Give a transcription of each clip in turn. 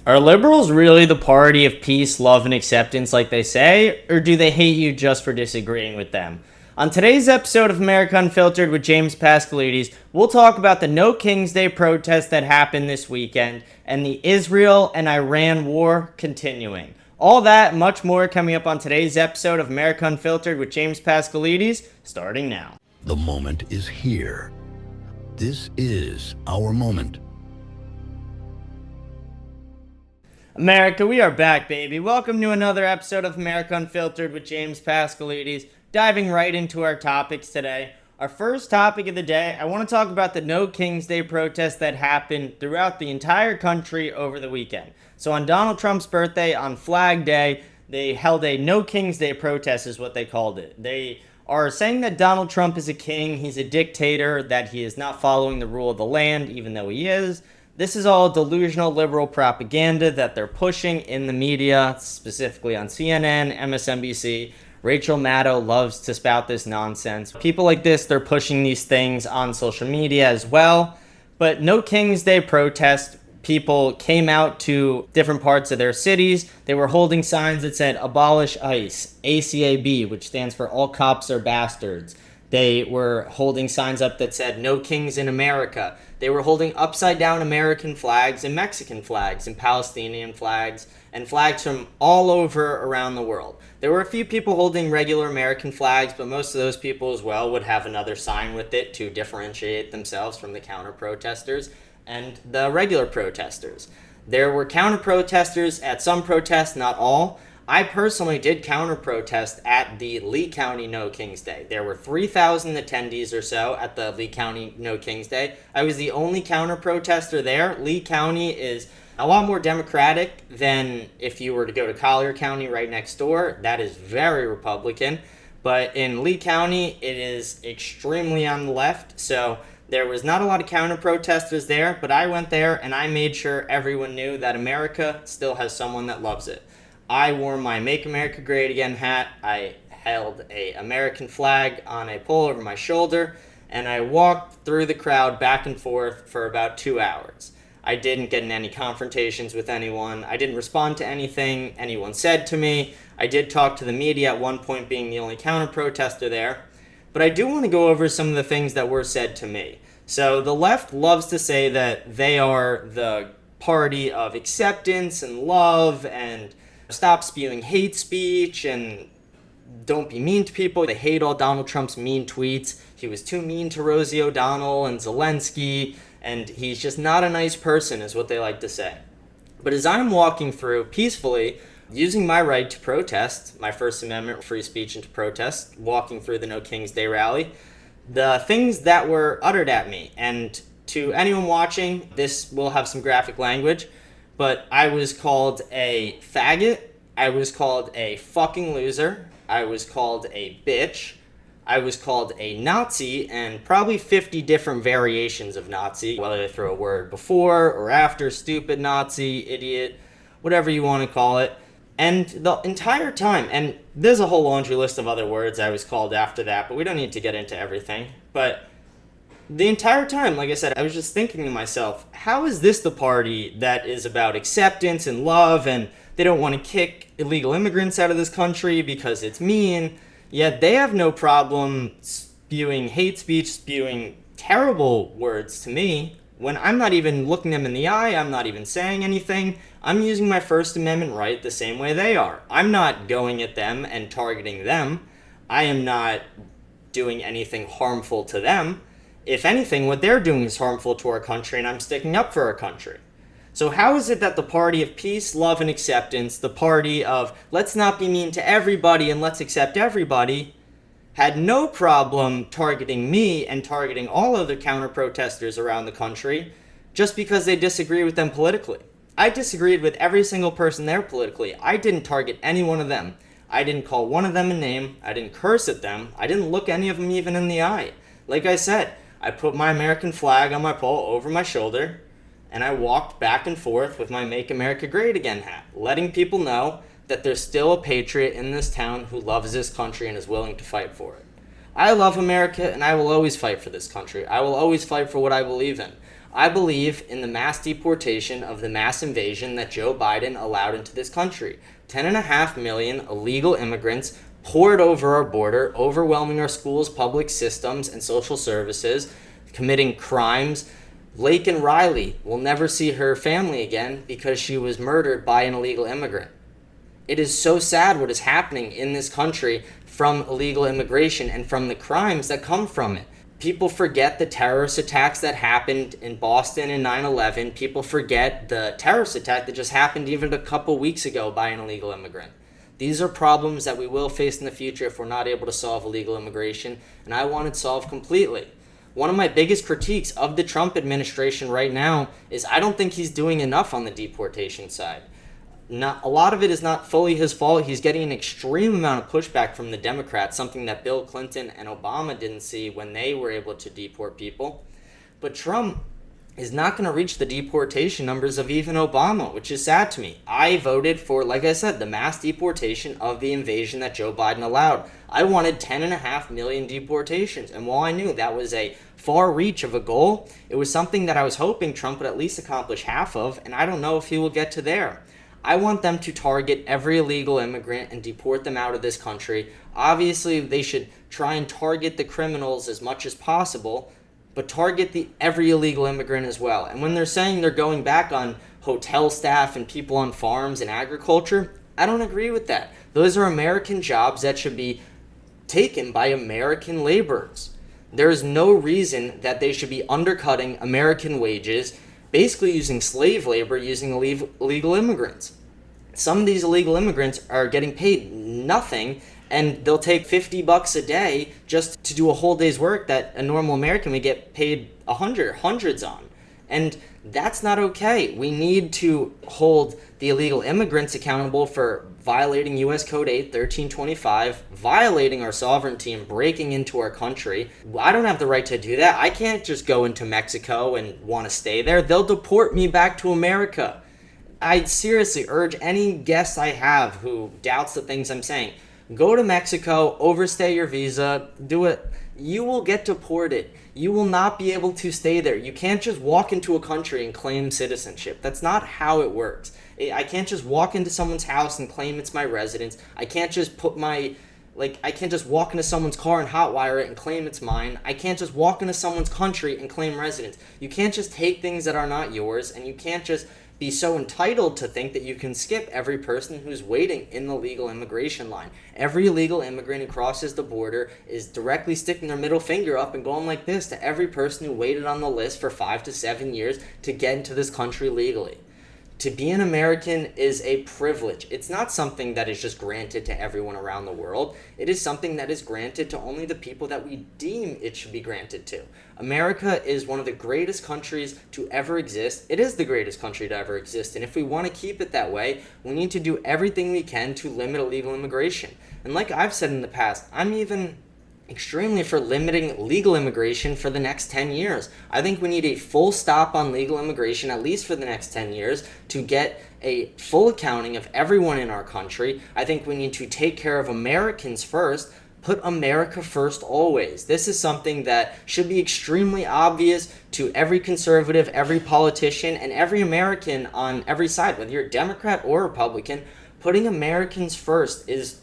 Are liberals really the party of peace, love, and acceptance like they say, or do they hate you just for disagreeing with them? On today's episode of America Unfiltered with James Pascalides, we'll talk about the No King's Day protest that happened this weekend and the Israel and Iran war continuing. All that and much more coming up on today's episode of America Unfiltered with James Pascalides, starting now. The moment is here. This is our moment. America, we are back, baby. Welcome to another episode of America Unfiltered with James Pascalides. Diving right into our topics today. Our first topic of the day, I want to talk about the No King's Day protest that happened throughout the entire country over the weekend. So on Donald Trump's birthday, on Flag Day, they held a No King's Day protest is what they called it. They are saying that Donald Trump is a king, he's a dictator, that he is not following the rule of the land, even though he is. This is all delusional liberal propaganda that they're pushing in the media, specifically on CNN, MSNBC. Rachel Maddow loves to spout this nonsense. People like this, they're pushing these things on social media as well. But No King's Day protest, people came out to different parts of their cities. They were holding signs that said, abolish ICE, ACAB, which stands for all cops are bastards. They were holding signs up that said, no kings in America. They were holding upside down American flags and Mexican flags and Palestinian flags and flags from all over around the world. There were a few people holding regular American flags, but most of those people as well would have another sign with it to differentiate themselves from the counter-protesters and the regular protesters. There were counter-protesters at some protests, not all. I personally did counter-protest at the Lee County No King's Day. There were 3,000 attendees or so at the Lee County No King's Day. I was the only counter-protester there. Lee County is a lot more democratic than if you were to go to Collier County right next door. That is very Republican. But in Lee County, it is extremely on the left. So there was not a lot of counter-protesters there, but I went there and I made sure everyone knew that America still has someone that loves it. I wore my Make America Great Again hat. I held a American flag on a pole over my shoulder, and I walked through the crowd back and forth for about 2 hours. I didn't get in any confrontations with anyone. I didn't respond to anything anyone said to me. I did talk to the media at one point, being the only counter-protester there. But I do want to go over some of the things that were said to me. So the left loves to say that they are the party of acceptance and love and stop spewing hate speech and don't be mean to people. They hate all Donald Trump's mean tweets. He was too mean to Rosie O'Donnell and Zelensky, and he's just not a nice person, is what they like to say. But as I'm walking through peacefully, using my right to protest, my First Amendment free speech and to protest, walking through the No King's Day rally, the things that were uttered at me, and to anyone watching, this will have some graphic language, but I was called a faggot, I was called a fucking loser, I was called a bitch, I was called a Nazi, and probably 50 different variations of Nazi, whether they throw a word before or after, stupid Nazi, idiot, whatever you want to call it. And the entire time, and there's a whole laundry list of other words I was called after that, but we don't need to get into everything, but the entire time, like I said, I was just thinking to myself, how is this the party that is about acceptance and love, and they don't want to kick illegal immigrants out of this country because it's mean, yet they have no problem spewing hate speech, spewing terrible words to me, when I'm not even looking them in the eye, I'm not even saying anything, I'm using my First Amendment right the same way they are. I'm not going at them and targeting them. I am not doing anything harmful to them. If anything, what they're doing is harmful to our country, and I'm sticking up for our country. So how is it that the party of peace, love, and acceptance, the party of let's not be mean to everybody and let's accept everybody, had no problem targeting me and targeting all other counter-protesters around the country just because they disagree with them politically? I disagreed with every single person there politically. I didn't target any one of them. I didn't call one of them a name. I didn't curse at them. I didn't look any of them even in the eye. Like I said, I put my American flag on my pole over my shoulder, and I walked back and forth with my Make America Great Again hat, letting people know that there's still a patriot in this town who loves this country and is willing to fight for it. I love America, and I will always fight for this country. I will always fight for what I believe in. I believe in the mass deportation of the mass invasion that Joe Biden allowed into this country. 10.5 million illegal immigrants poured over our border, overwhelming our schools, public systems, and social services, committing crimes. Laken Riley will never see her family again because she was murdered by an illegal immigrant. It is so sad what is happening in this country from illegal immigration and from the crimes that come from it. People forget the terrorist attacks that happened in Boston in 9/11. People forget the terrorist attack that just happened even a couple weeks ago by an illegal immigrant. These are problems that we will face in the future if we're not able to solve illegal immigration, and I want it solved completely. One of my biggest critiques of the Trump administration right now is I don't think he's doing enough on the deportation side. A lot of it is not fully his fault. He's getting an extreme amount of pushback from the Democrats, something that Bill Clinton and Obama didn't see when they were able to deport people. But Trump is not going to reach the deportation numbers of even Obama, which is sad to me. I voted for, like I said, the mass deportation of the invasion that Joe Biden allowed. I wanted 10.5 million deportations, and while I knew that was a far reach of a goal, it was something that I was hoping Trump would at least accomplish half of, and I don't know if he will get to there. I want them to target every illegal immigrant and deport them out of this country. Obviously, they should try and target the criminals as much as possible, but target every illegal immigrant as well. And when they're saying they're going back on hotel staff and people on farms and agriculture, I don't agree with that. Those are American jobs that should be taken by American laborers. There is no reason that they should be undercutting American wages, basically using slave labor, using illegal immigrants. Some of these illegal immigrants are getting paid nothing, and they'll take $50 a day just to do a whole day's work that a normal American would get paid hundreds on. And that's not okay. We need to hold the illegal immigrants accountable for violating U.S. Code 8, 1325, violating our sovereignty and breaking into our country. I don't have the right to do that. I can't just go into Mexico and want to stay there. They'll deport me back to America. I seriously urge any guest I have who doubts the things I'm saying, go to Mexico, overstay your visa, do it. You will get deported. You will not be able to stay there. You can't just walk into a country and claim citizenship. That's not how it works. I can't just walk into someone's house and claim it's my residence. I can't just I can't just walk into someone's car and hotwire it and claim it's mine. I can't just walk into someone's country and claim residence. You can't just take things that are not yours, and you can't just be so entitled to think that you can skip every person who's waiting in the legal immigration line. Every illegal immigrant who crosses the border is directly sticking their middle finger up and going like this to every person who waited on the list for 5 to 7 years to get into this country legally. To be an American is a privilege. It's not something that is just granted to everyone around the world. It is something that is granted to only the people that we deem it should be granted to. America is one of the greatest countries to ever exist. It is the greatest country to ever exist. And if we want to keep it that way, we need to do everything we can to limit illegal immigration. And like I've said in the past, I'm even extremely for limiting legal immigration for the next 10 years. I think we need a full stop on legal immigration, at least for the next 10 years, to get a full accounting of everyone in our country. I think we need to take care of Americans first, put America first always. This is something that should be extremely obvious to every conservative, every politician, and every American on every side, whether you're a Democrat or Republican. Putting Americans first is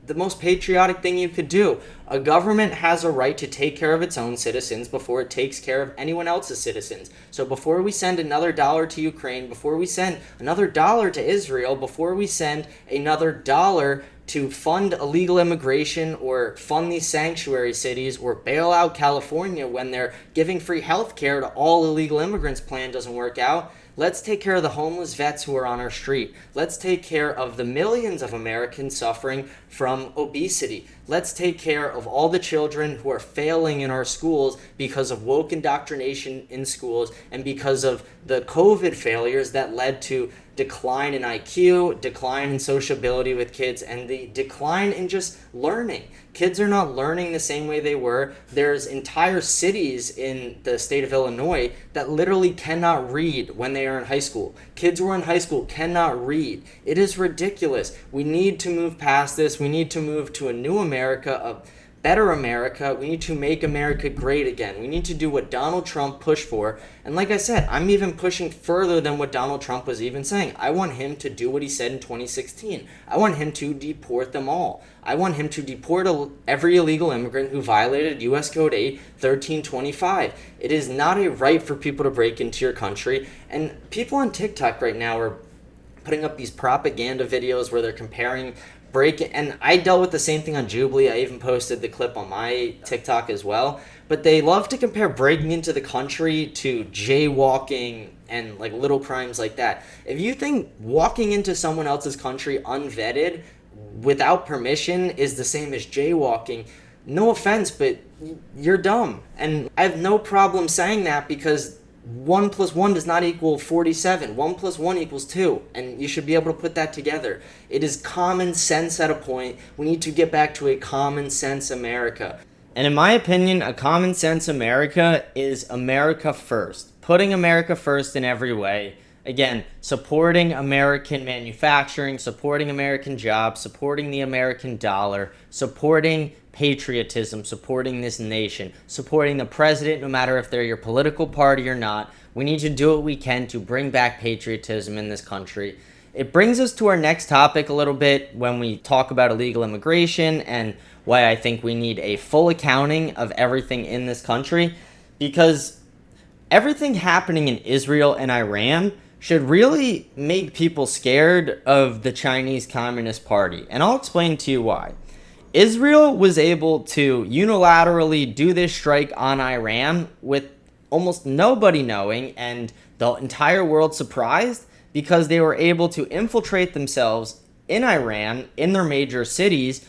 the most patriotic thing you could do. A government has a right to take care of its own citizens before it takes care of anyone else's citizens. So before we send another dollar to Ukraine, before we send another dollar to Israel, before we send another dollar to fund illegal immigration or fund these sanctuary cities or bail out California when they're giving free health care to all illegal immigrants plan doesn't work out, let's take care of the homeless vets who are on our street. Let's take care of the millions of Americans suffering from obesity. Let's take care of all the children who are failing in our schools because of woke indoctrination in schools and because of the COVID failures that led to decline in IQ, decline in sociability with kids, and the decline in just learning. Kids are not learning the same way they were. There's entire cities in the state of Illinois that literally cannot read when they are in high school. Kids who are in high school cannot read. It is ridiculous. We need to move past this. We need to move to a new America of better America. We need to make America great again. We need to do what Donald Trump pushed for. And like I said, I'm even pushing further than what Donald Trump was even saying. I want him to do what he said in 2016. I want him to deport them all. I want him to deport every illegal immigrant who violated U.S. Code 8 1325. It is not a right for people to break into your country. And people on TikTok right now are putting up these propaganda videos where they're comparing and I dealt with the same thing on Jubilee. I even posted the clip on my TikTok as well. But they love to compare breaking into the country to jaywalking and like little crimes like that. If you think walking into someone else's country unvetted without permission is the same as jaywalking, no offense, but you're dumb. And I have no problem saying that because 1 + 1 does not equal 47. 1 + 1 equals 2. And you should be able to put that together. It is common sense at a point. We need to get back to a common sense America. And in my opinion, a common sense America is America first. Putting America first in every way. Again, supporting American manufacturing, supporting American jobs, supporting the American dollar, supporting patriotism, supporting this nation, supporting the president, no matter if they're your political party or not. We need to do what we can to bring back patriotism in this country. It brings us to our next topic a little bit when we talk about illegal immigration and why I think we need a full accounting of everything in this country, because everything happening in Israel and Iran should really make people scared of the Chinese Communist Party. And I'll explain to you why. Israel was able to unilaterally do this strike on Iran with almost nobody knowing and the entire world surprised, because they were able to infiltrate themselves in Iran, in their major cities,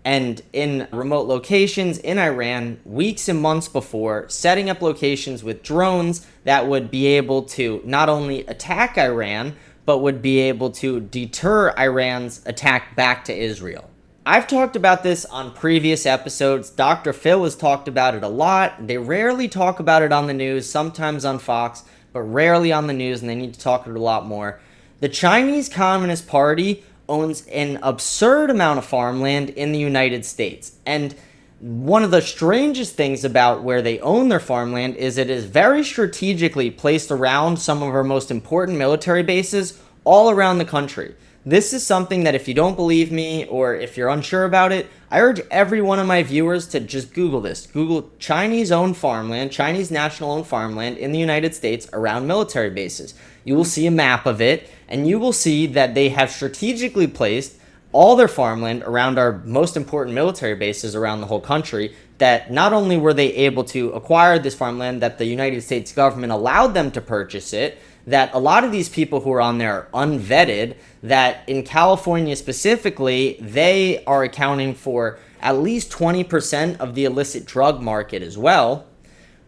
and in remote locations in Iran weeks and months before, setting up locations with drones that would be able to not only attack Iran, but would be able to deter Iran's attack back to Israel. I've talked about this on previous episodes. Dr. Phil has talked about it a lot. They rarely talk about it on the news, sometimes on Fox, but rarely on the news, and they need to talk about it a lot more. The Chinese Communist Party owns an absurd amount of farmland in the United States. And one of the strangest things about where they own their farmland is it is very strategically placed around some of our most important military bases all around the country. This is something that if you don't believe me or if you're unsure about it, I urge every one of my viewers to just Google this. Google Chinese-owned farmland, Chinese national-owned farmland in the United States around military bases. You will see a map of it, and you will see that they have strategically placed all their farmland around our most important military bases around the whole country, that not only were they able to acquire this farmland, that the United States government allowed them to purchase it, that a lot of these people who are on there are unvetted, that in California specifically, they are accounting for at least 20% of the illicit drug market as well.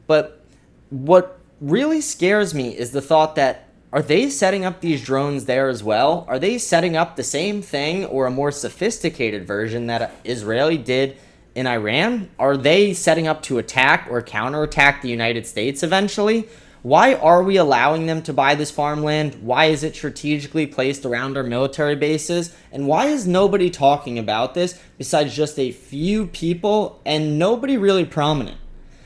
But what really scares me is the thought that, are they setting up these drones there as well? Are they setting up the same thing or a more sophisticated version that Israeli did in Iran? Are they setting up to attack or counterattack the United States eventually? Why are we allowing them to buy this farmland? Why is it strategically placed around our military bases? And why is nobody talking about this besides just a few people and nobody really prominent?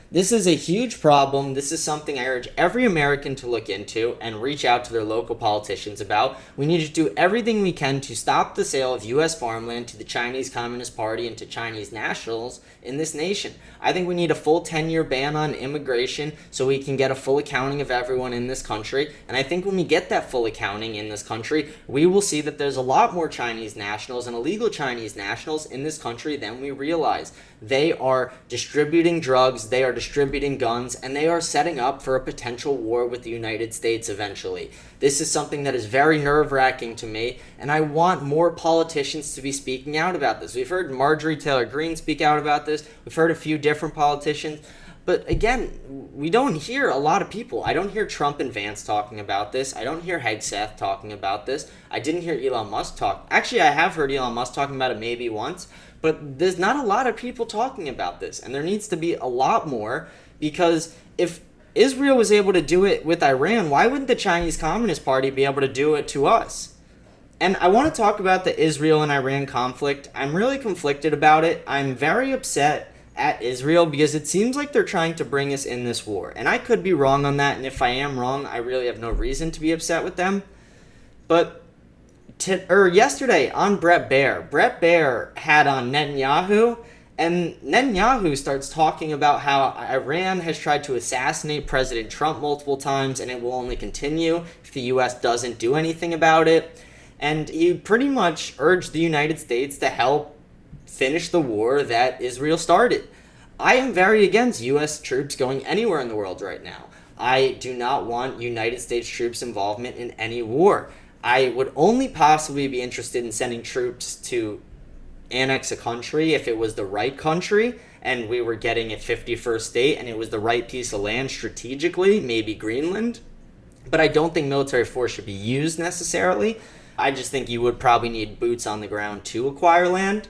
This is a huge problem. This is something I urge every American to look into and reach out to their local politicians about. We need to do everything we can to stop the sale of U.S. farmland to the Chinese Communist Party and to Chinese nationals in this nation. I think we need a full 10-year ban on immigration so we can get a full accounting of everyone in this country. And I think when we get that full accounting in this country, we will see that there's a lot more Chinese nationals and illegal Chinese nationals in this country than we realize. They are distributing drugs, they are distributing guns, and they are setting up for a potential war with the United States eventually. This is something that is very nerve-wracking to me, and I want more politicians to be speaking out about this. We've heard Marjorie Taylor Greene speak out about this. We've heard a few different politicians. But again, we don't hear a lot of people. I don't hear Trump and Vance talking about this. I don't hear Hegseth talking about this. I didn't hear Elon Musk talk. Actually, I have heard Elon Musk talking about it maybe once. But there's not a lot of people talking about this. And there needs to be a lot more, because if Israel was able to do it with Iran, why wouldn't the Chinese Communist Party be able to do it to us? And I want to talk about the Israel and Iran conflict. I'm really conflicted about it. I'm very upset at Israel because it seems like they're trying to bring us in this war. And I could be wrong on that, and if I am wrong, I really have no reason to be upset with them. But yesterday on Brett Baer had on Netanyahu, and Netanyahu starts talking about how Iran has tried to assassinate President Trump multiple times, and it will only continue if the U.S. doesn't do anything about it. And he pretty much urged the United States to help finish the war that Israel started. I am very against U.S. troops going anywhere in the world right now. I do not want United States troops' involvement in any war. I would only possibly be interested in sending troops to annex a country if it was the right country and we were getting a 51st state and it was the right piece of land strategically, maybe Greenland. But I don't think military force should be used necessarily. I just think you would probably need boots on the ground to acquire land.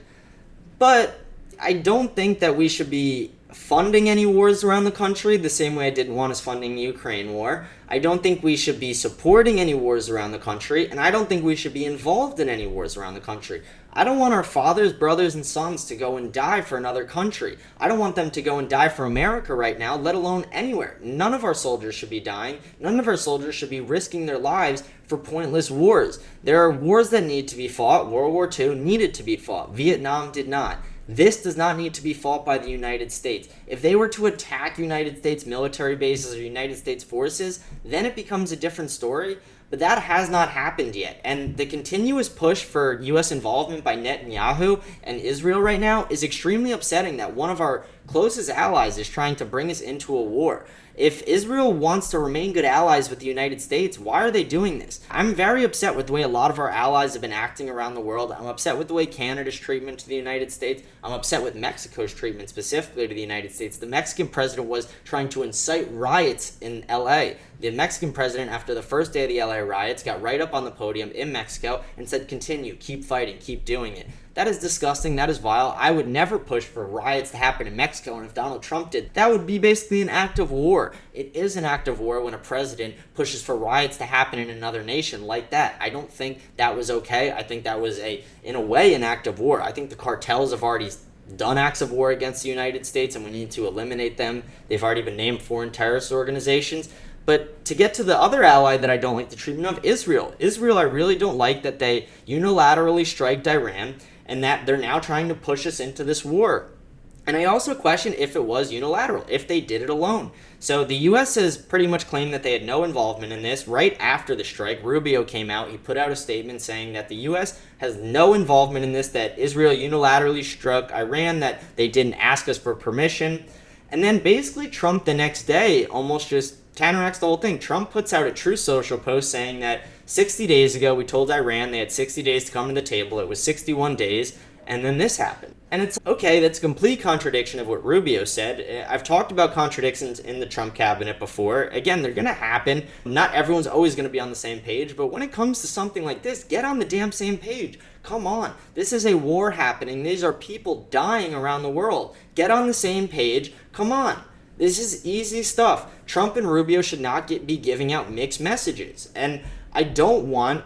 But I don't think that we should be funding any wars around the country the same way I didn't want us funding the Ukraine war. I don't think we should be supporting any wars around the country, and I don't think we should be involved in any wars around the country. I don't want our fathers, brothers, and sons to go and die for another country. I don't want them to go and die for America right now, let alone anywhere. None of our soldiers should be dying. None of our soldiers should be risking their lives for pointless wars. There are wars that need to be fought. World War II needed to be fought. Vietnam did not. This does not need to be fought by the United States. If they were to attack United States military bases or United States forces, then it becomes a different story. But that has not happened yet. And the continuous push for U.S. involvement by Netanyahu and Israel right now is extremely upsetting that one of our closest allies is trying to bring us into a war. If Israel wants to remain good allies with the United States, why are they doing this? I'm very upset with the way a lot of our allies have been acting around the world. I'm upset with the way Canada's treatment to the United States. I'm upset with Mexico's treatment specifically to the United States. The Mexican president was trying to incite riots in LA. The Mexican president, after the first day of the LA riots, got right up on the podium in Mexico and said, continue, keep fighting, keep doing it. That is disgusting. That is vile. I would never push for riots to happen in Mexico, and if Donald Trump did, that would be basically an act of war. It is an act of war when a president pushes for riots to happen in another nation like that. I don't think that was okay. I think that was, in a way, an act of war. I think the cartels have already done acts of war against the United States, and we need to eliminate them. They've already been named foreign terrorist organizations. But to get to the other ally that I don't like the treatment of, Israel. Israel, I really don't like that they unilaterally striked Iran and that they're now trying to push us into this war. And I also question if it was unilateral, if they did it alone. So the U.S. has pretty much claimed that they had no involvement in this. Right after the strike, Rubio came out. He put out a statement saying that the U.S. has no involvement in this, that Israel unilaterally struck Iran, that they didn't ask us for permission. And then basically Trump the next day almost just counteracts the whole thing. Trump puts out a Truth Social post saying that 60 days ago we told Iran they had 60 days to come to the table. It was 61 days, and then this happened. And it's okay, that's a complete contradiction of what Rubio said. I've talked about contradictions in the Trump cabinet before. Again, they're going to happen. Not everyone's always going to be on the same page, but when it comes to something like this, get on the damn same page. Come on. This is a war happening. These are people dying around the world. Get on the same page. Come on. This is easy stuff. Trump and Rubio should not be giving out mixed messages. And I don't want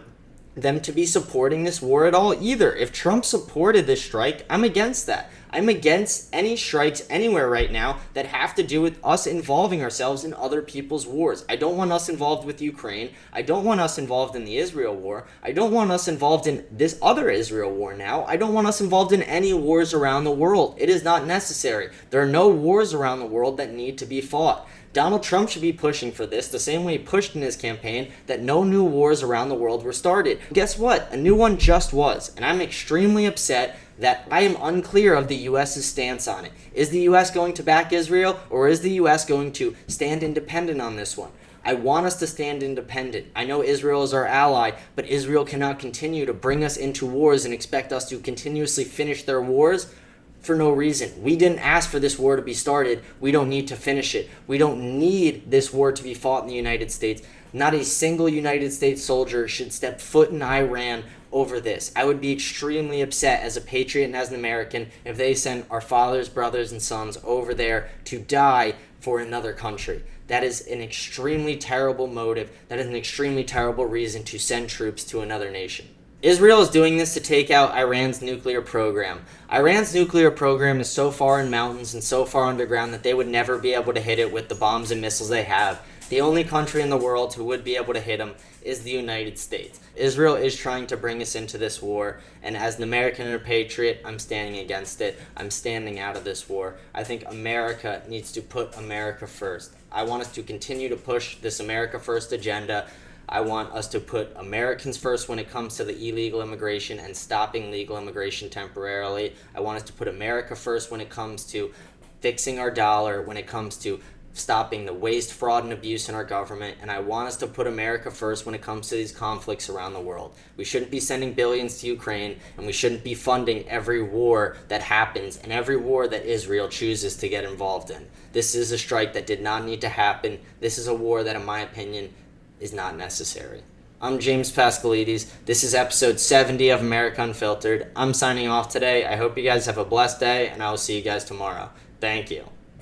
them to be supporting this war at all either. If Trump supported this strike, I'm against that. I'm against any strikes anywhere right now that have to do with us involving ourselves in other people's wars. I don't want us involved with Ukraine. I don't want us involved in the Israel war. I don't want us involved in this other Israel war now. I don't want us involved in any wars around the world. It is not necessary. There are no wars around the world that need to be fought. Donald Trump should be pushing for this the same way he pushed in his campaign that no new wars around the world were started. Guess what? A new one just was, and I'm extremely upset that I am unclear of the U.S.'s stance on it. Is the U.S. going to back Israel, or is the U.S. going to stand independent on this one? I want us to stand independent. I know Israel is our ally, but Israel cannot continue to bring us into wars and expect us to continuously finish their wars for no reason. We didn't ask for this war to be started. We don't need to finish it. We don't need this war to be fought in the United States. Not a single United States soldier should step foot in Iran over this. I would be extremely upset as a patriot and as an American if they sent our fathers, brothers, and sons over there to die for another country. That is an extremely terrible motive. That is an extremely terrible reason to send troops to another nation. Israel is doing this to take out Iran's nuclear program. Iran's nuclear program is so far in mountains and so far underground that they would never be able to hit it with the bombs and missiles they have. The only country in the world who would be able to hit them is the United States. Israel is trying to bring us into this war, and as an American and a patriot, I'm standing against it. I'm standing out of this war. I think America needs to put America first. I want us to continue to push this America First agenda. I want us to put Americans first when it comes to the illegal immigration and stopping legal immigration temporarily. I want us to put America first when it comes to fixing our dollar, when it comes to stopping the waste, fraud, and abuse in our government. And I want us to put America first when it comes to these conflicts around the world. We shouldn't be sending billions to Ukraine, and we shouldn't be funding every war that happens and every war that Israel chooses to get involved in. This is a strike that did not need to happen. This is a war that, in my opinion, is not necessary. I'm James Pascalides. This is episode 70 of America Unfiltered. I'm signing off today. I hope you guys have a blessed day, and I will see you guys tomorrow. Thank you.